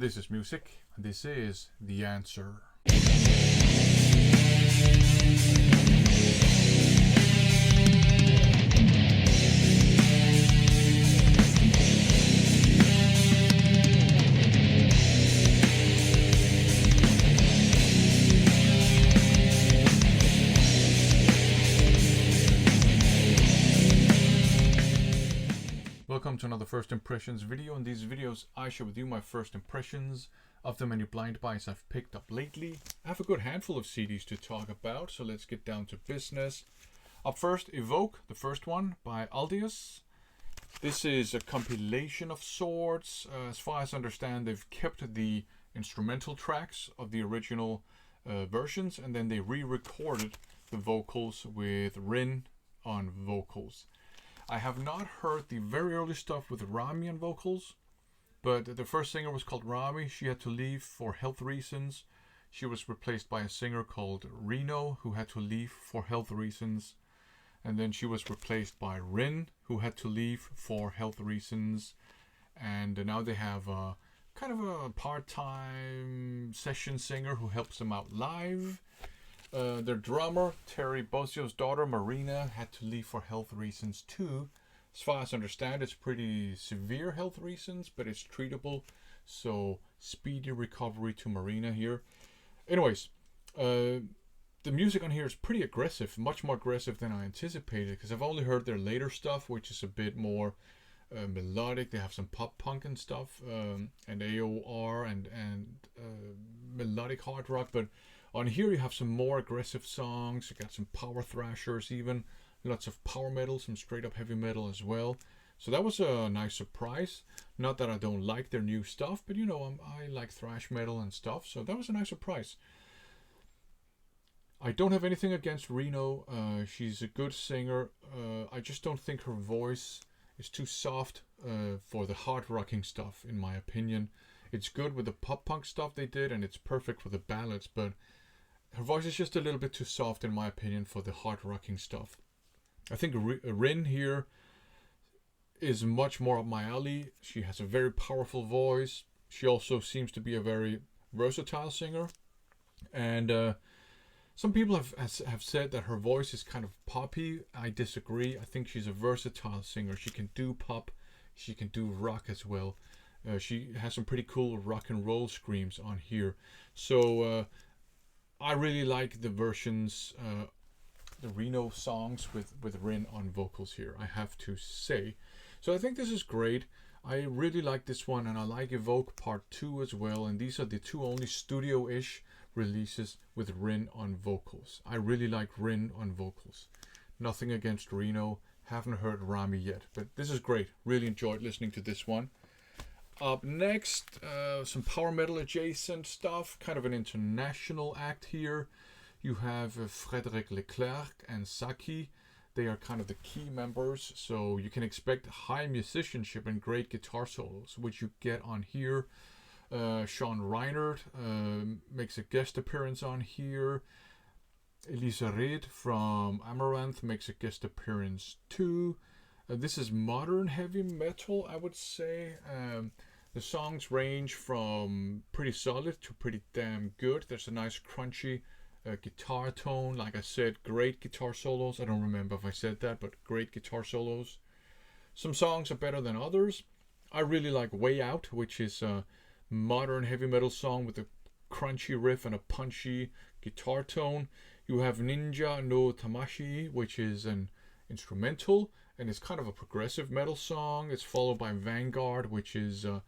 This is music. This is the answer. Welcome to another First Impressions video. In these videos I share with you my first impressions of the many blind buys I've picked up lately. I have a good handful of CDs to talk about, so let's get down to business. Up first, Evoke, the first one by Aldious. This is a compilation of sorts. As far as I understand, they've kept the instrumental tracks of the original versions, and then they re-recorded the vocals with Rin on vocals. I have not heard the very early stuff with Rami on vocals, but the first singer was called Rami. She had to leave for health reasons. She was replaced by a singer called Reno, who had to leave for health reasons. And then she was replaced by Rin, who had to leave for health reasons. And now they have a kind of a part-time session singer who helps them out live. Their drummer, Terry Bozzio's daughter, Marina, had to leave for health reasons too. As far as I understand, it's pretty severe health reasons, but it's treatable. So, speedy recovery to Marina here. Anyways, the music on here is pretty aggressive, much more aggressive than I anticipated, because I've only heard their later stuff, which is a bit more melodic. They have some pop punk and stuff, and AOR and melodic hard rock, but on here you have some more aggressive songs. You got some power thrashers, even lots of power metal, some straight up heavy metal as well. So that was a nice surprise. Not that I don't like their new stuff, but you know, I like thrash metal and stuff, so that was a nice surprise. I don't have anything against Reno. She's a good singer. I just don't think her voice is too soft for the hard rocking stuff, in my opinion. It's good with the pop punk stuff they did, and it's perfect for the ballads, but her voice is just a little bit too soft, in my opinion, for the hard rocking stuff. I think Rin here is much more up my alley. She has a very powerful voice. She also seems to be a very versatile singer. And some people have said that her voice is kind of poppy. I disagree. I think she's a versatile singer. She can do pop. She can do rock as well. She has some pretty cool rock and roll screams on here. So I really like the versions, the Reno songs with Rin on vocals here, I have to say. So I think this is great. I really like this one, and I like Evoke Part 2 as well. And these are the two only studio-ish releases with Rin on vocals. I really like Rin on vocals. Nothing against Reno. Haven't heard Rami yet, but this is great. Really enjoyed listening to this one. Up next, some power metal adjacent stuff, kind of an international act here. You have Frédéric Leclerc and Saki. They are kind of the key members, so you can expect high musicianship and great guitar solos, which you get on here. Sean Reinert makes a guest appearance on here. Elisa Reed from Amaranth makes a guest appearance too. This is modern heavy metal, I would say. The songs range from pretty solid to pretty damn good. There's a nice crunchy guitar tone. Like I said, great guitar solos. I don't remember if I said that, but great guitar solos. Some songs are better than others. I really like Way Out, which is a modern heavy metal song with a crunchy riff and a punchy guitar tone. You have Ninja no Tamashi, which is an instrumental, and it's kind of a progressive metal song. It's followed by Vanguard, which is a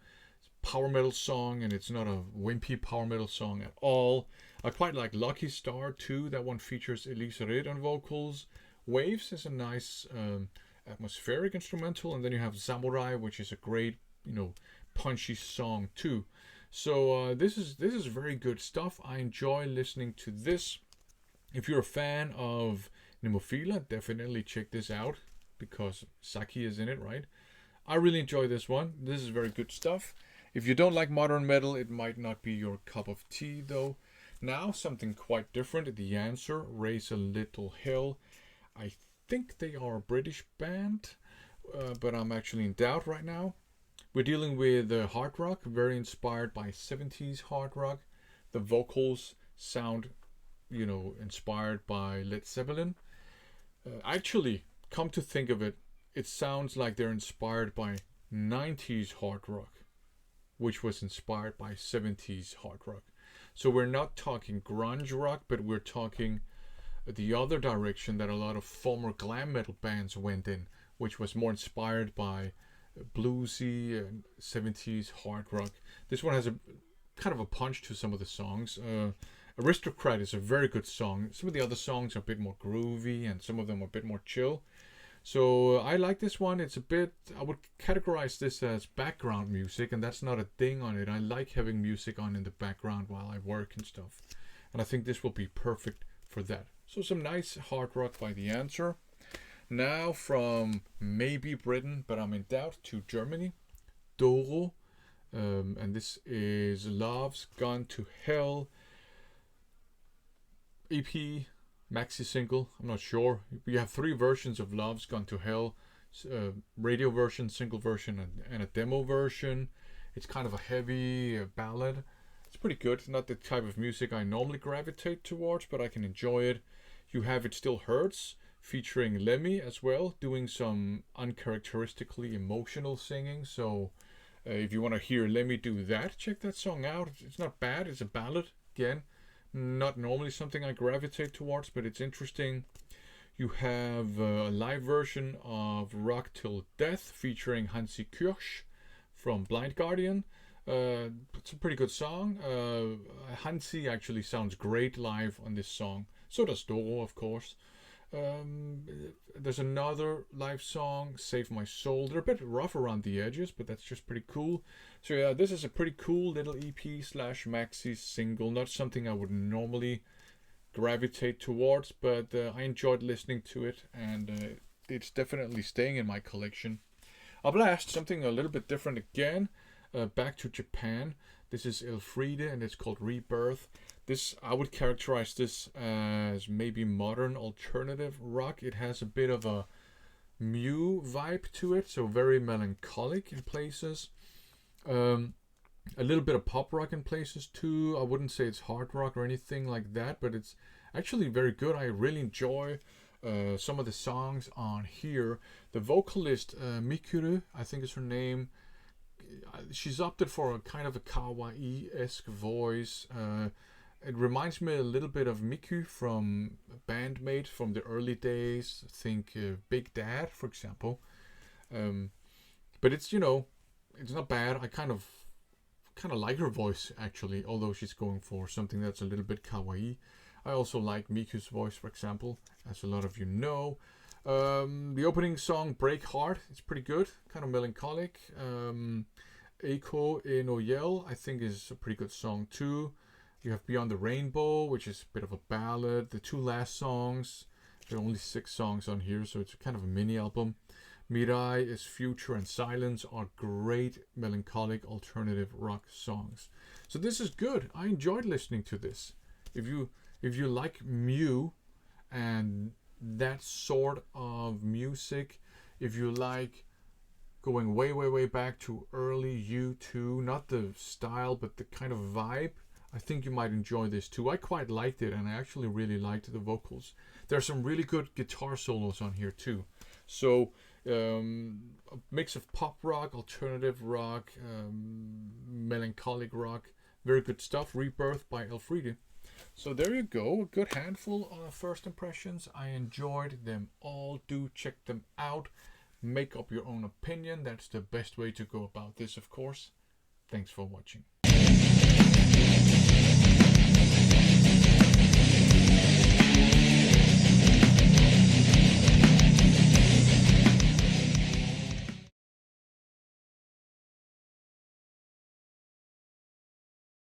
power metal song, and it's not a wimpy power metal song at all. I quite like Lucky Star too. That one features Elisa Reed on vocals. Waves is a nice atmospheric instrumental, and then you have Samurai, which is a great, punchy song too. So this is very good stuff. I enjoy listening to this. If you're a fan of Nemophila, definitely check this out, because Saki is in it, right? I really enjoy this one. This is very good stuff. If you don't like modern metal, it might not be your cup of tea, though. Now, something quite different. The Answer, Raise a Little Hell. I think they are a British band, but I'm actually in doubt right now. We're dealing with hard rock, very inspired by 70s hard rock. The vocals sound, inspired by Led Zeppelin. Actually, come to think of it, it sounds like they're inspired by 90s hard rock, which was inspired by 70s hard rock. So we're not talking grunge rock, but we're talking the other direction that a lot of former glam metal bands went in, which was more inspired by bluesy and 70s hard rock. This one has a kind of a punch to some of the songs. Aristocrat is a very good song. Some of the other songs are a bit more groovy and some of them are a bit more chill. So I like this one. It's a bit, I would categorize this as background music, and that's not a thing on it. I like having music on in the background while I work and stuff. And I think this will be perfect for that. So some nice hard rock by The Answer. Now from maybe Britain, but I'm in doubt, to Germany, Doro. And this is Love's Gone to Hell. EP, maxi single, I'm not sure. We have 3 versions of Love's Gone to Hell. Radio version, single version, and a demo version. It's kind of a heavy ballad. It's pretty good. Not the type of music I normally gravitate towards, but I can enjoy it. You have It Still Hurts, featuring Lemmy as well, doing some uncharacteristically emotional singing. So if you want to hear Lemmy do that, check that song out. It's not bad. It's a ballad. Again, not normally something I gravitate towards, but it's interesting. You have a live version of Rock Till Death featuring Hansi Kirsch from Blind Guardian. It's a pretty good song. Hansi actually sounds great live on this song. So does Doro, of course. There's another live song, Save My Soul. They're a bit rough around the edges, but that's just pretty cool. So yeah, this is a pretty cool little EP slash maxi single. Not something I would normally gravitate towards, but I enjoyed listening to it, and it's definitely staying in my collection. A blast, something a little bit different again. Back to Japan. This is Elfriede, and it's called Rebirth. This, I would characterize this as maybe modern alternative rock. It has a bit of a Mew vibe to it, so very melancholic in places. A little bit of pop rock in places too. I wouldn't say it's hard rock or anything like that, but it's actually very good. I really enjoy some of the songs on here. The vocalist, Mikuru, I think is her name, she's opted for a kind of a kawaii-esque voice. It reminds me a little bit of Miku from Bandmate from the early days. Think Big Dad, for example. But it's, it's not bad. I kind of like her voice, actually, although she's going for something that's a little bit kawaii. I also like Miku's voice, for example, as a lot of you know. The opening song, Break Heart, it's pretty good, kind of melancholic. Echo e no Yell, I think, is a pretty good song too. You have Beyond the Rainbow, which is a bit of a ballad. The 2 last songs, there are only 6 songs on here, so it's kind of a mini album. Mirai is Future and Silence are great melancholic alternative rock songs. So this is good. I enjoyed listening to this. If you like Mew and that sort of music, if you like going way back to early U2, not the style but the kind of vibe, I think you might enjoy this too. I quite liked it, and I actually really liked the vocals. There are some really good guitar solos on here too. So a mix of pop rock, alternative rock, melancholic rock, very good stuff. Rebirth by Elfriede. So there you go, a good handful of first impressions. I enjoyed them all. Do check them out. Make up your own opinion. That's the best way to go about this, of course. Thanks for watching.